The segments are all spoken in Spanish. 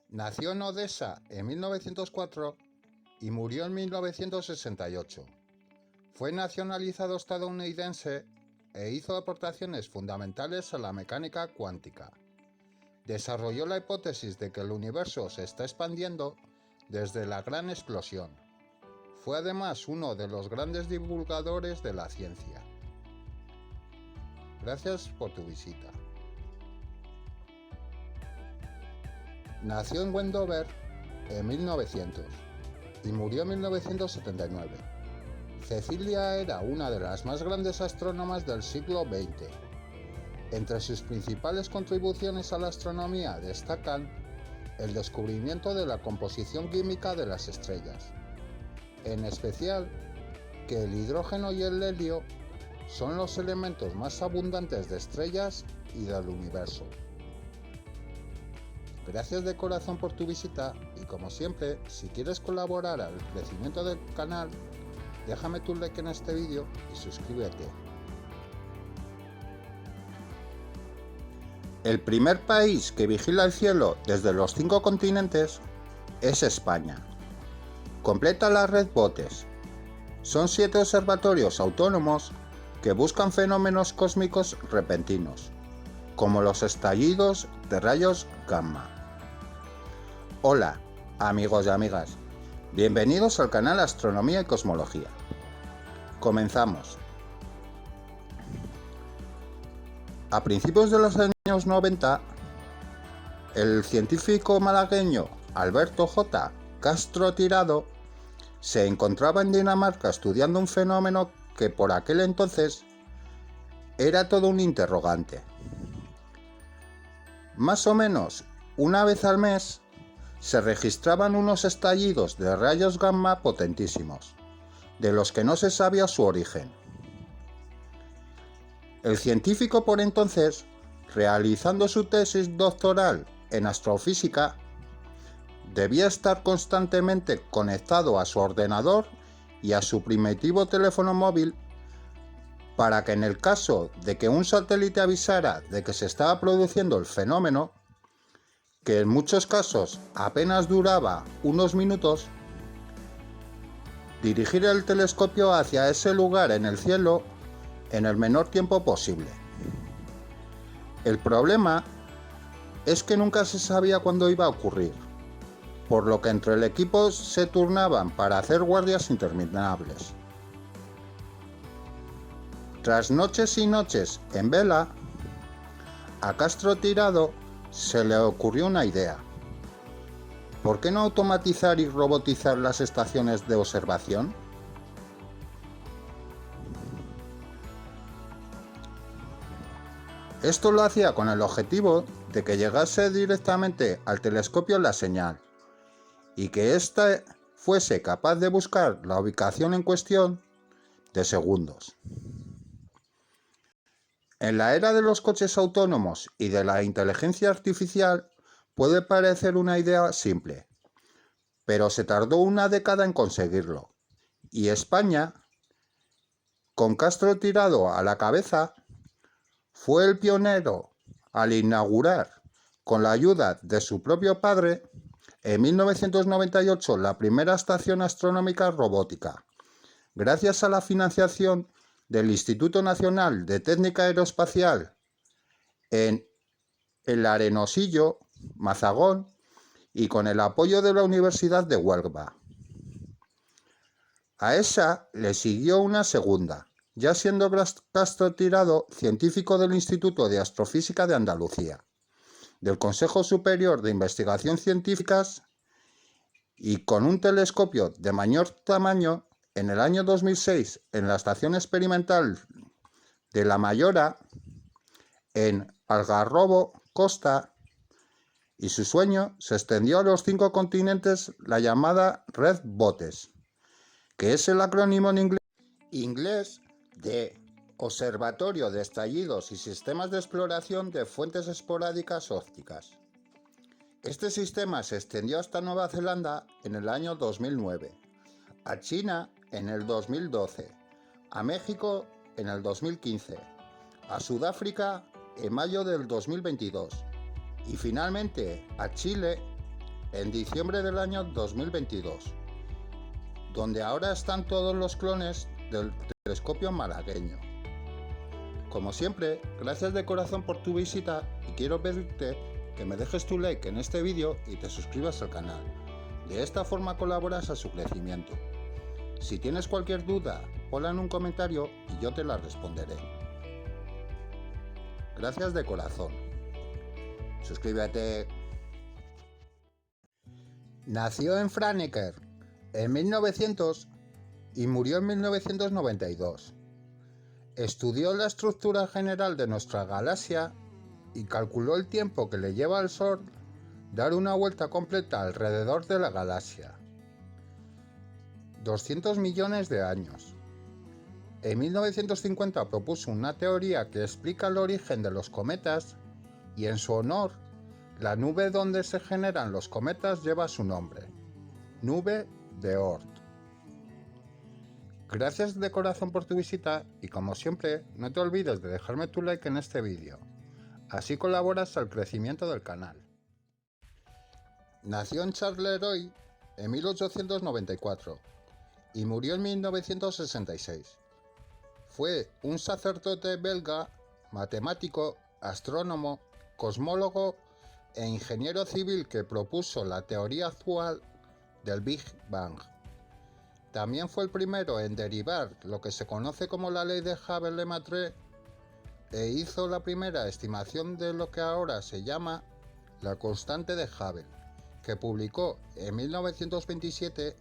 Nació en Odessa en 1904 y murió en 1968. Fue nacionalizado estadounidense e hizo aportaciones fundamentales a la mecánica cuántica. Desarrolló la hipótesis de que el universo se está expandiendo desde la gran explosión. Fue además uno de los grandes divulgadores de la ciencia. Gracias por tu visita. Nació en Wendover en 1900 y murió en 1979. Cecilia era una de las más grandes astrónomas del siglo XX. Entre sus principales contribuciones a la astronomía destacan el descubrimiento de la composición química de las estrellas, en especial que el hidrógeno y el helio son los elementos más abundantes de estrellas y del universo. Gracias de corazón por tu visita y, como siempre, si quieres colaborar al crecimiento del canal, déjame tu like en este vídeo y suscríbete. El primer país que vigila el cielo desde los 5 continentes es España. Completa la red BOTES. Son 7 observatorios autónomos que buscan fenómenos cósmicos repentinos, como los estallidos de rayos gamma. Hola, amigos y amigas. Bienvenidos al canal Astronomía y Cosmología. Comenzamos. A principios de los años 90, el científico malagueño Alberto J. Castro Tirado se encontraba en Dinamarca estudiando un fenómeno que por aquel entonces era todo un interrogante. Más o menos una vez al mes se registraban unos estallidos de rayos gamma potentísimos, de los que no se sabía su origen. El científico por entonces, realizando su tesis doctoral en astrofísica, debía estar constantemente conectado a su ordenador y a su primitivo teléfono móvil para que en el caso de que un satélite avisara de que se estaba produciendo el fenómeno, que en muchos casos apenas duraba unos minutos, dirigir el telescopio hacia ese lugar en el cielo en el menor tiempo posible. El problema es que nunca se sabía cuándo iba a ocurrir, por lo que entre el equipo se turnaban para hacer guardias interminables. Tras noches y noches en vela, a Castro Tirado se le ocurrió una idea. ¿Por qué no automatizar y robotizar las estaciones de observación? Esto lo hacía con el objetivo de que llegase directamente al telescopio la señal y que éste fuese capaz de buscar la ubicación en cuestión de segundos. En la era de los coches autónomos y de la inteligencia artificial puede parecer una idea simple, pero se tardó una década en conseguirlo, y España, con Castro Tirado a la cabeza, fue el pionero al inaugurar, con la ayuda de su propio padre, en 1998 la primera estación astronómica robótica, gracias a la financiación del Instituto Nacional de Técnica Aeroespacial en El Arenosillo, Mazagón, y con el apoyo de la Universidad de Huelva. A esa le siguió una segunda, ya siendo Castro Tirado científico del Instituto de Astrofísica de Andalucía, del Consejo Superior de Investigación Científicas, y con un telescopio de mayor tamaño en el año 2006 en la Estación Experimental de La Mayora, en Algarrobo, Costa, y su sueño se extendió a los 5 continentes, la llamada Red BOTES, que es el acrónimo en inglés de Observatorio de Estallidos y Sistemas de Exploración de Fuentes Esporádicas Ópticas. Este sistema se extendió hasta Nueva Zelanda en el año 2009, a China en el 2012, a México en el 2015, a Sudáfrica en mayo del 2022 y finalmente a Chile en diciembre del año 2022, donde ahora están todos los clones del telescopio malagueño. Como siempre, gracias de corazón por tu visita y quiero pedirte que me dejes tu like en este vídeo y te suscribas al canal. De esta forma colaboras a su crecimiento. Si tienes cualquier duda, ponla en un comentario y yo te la responderé. Gracias de corazón. Suscríbete. Nació en Franeker en 1900 y murió en 1992. Estudió la estructura general de nuestra galaxia y calculó el tiempo que le lleva al Sol dar una vuelta completa alrededor de la galaxia. 200 millones de años. En 1950 propuso una teoría que explica el origen de los cometas y en su honor, la nube donde se generan los cometas lleva su nombre, Nube de Oort. Gracias de corazón por tu visita y como siempre, no te olvides de dejarme tu like en este vídeo. Así colaboras al crecimiento del canal. Nació en Charleroi en 1894 y murió en 1966. Fue un sacerdote belga, matemático, astrónomo, cosmólogo e ingeniero civil que propuso la teoría actual del Big Bang. También fue el primero en derivar lo que se conoce como la ley de Hubble-Lemaître e hizo la primera estimación de lo que ahora se llama la constante de Hubble, que publicó en 1927,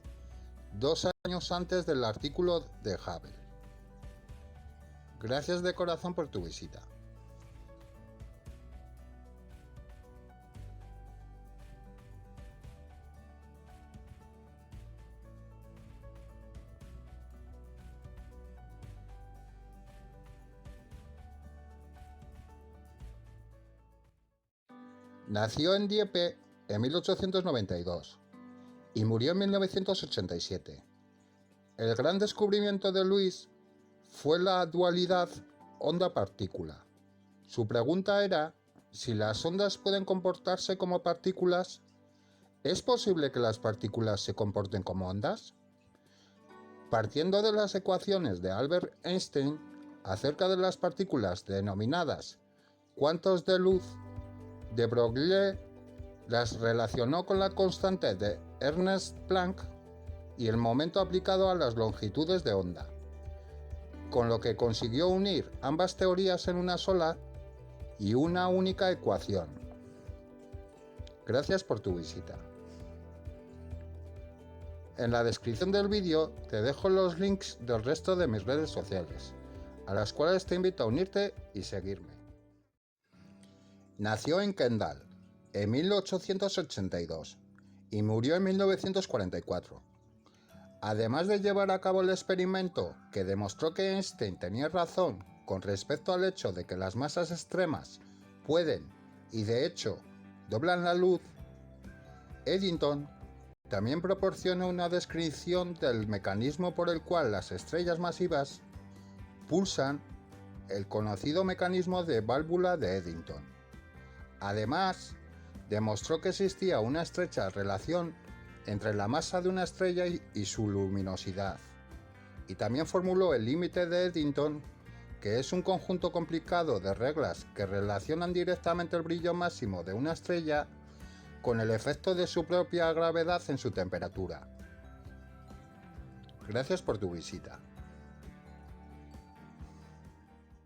2 años antes del artículo de Hubble. Gracias de corazón por tu visita. Nació en Dieppe en 1892 y murió en 1987. El gran descubrimiento de Luis fue la dualidad onda-partícula. Su pregunta era, si las ondas pueden comportarse como partículas, ¿es posible que las partículas se comporten como ondas? Partiendo de las ecuaciones de Albert Einstein acerca de las partículas denominadas cuantos de luz, de Broglie las relacionó con la constante de Ernst Planck y el momento aplicado a las longitudes de onda, con lo que consiguió unir ambas teorías en una sola y una única ecuación. Gracias por tu visita. En la descripción del vídeo te dejo los links del resto de mis redes sociales, a las cuales te invito a unirte y seguirme. Nació en Kendall en 1882 y murió en 1944. Además de llevar a cabo el experimento que demostró que Einstein tenía razón con respecto al hecho de que las masas extremas pueden, y de hecho, doblan la luz, Eddington también proporciona una descripción del mecanismo por el cual las estrellas masivas pulsan, el conocido mecanismo de válvula de Eddington. Además, demostró que existía una estrecha relación entre la masa de una estrella y su luminosidad. Y también formuló el límite de Eddington, que es un conjunto complicado de reglas que relacionan directamente el brillo máximo de una estrella con el efecto de su propia gravedad en su temperatura. Gracias por tu visita.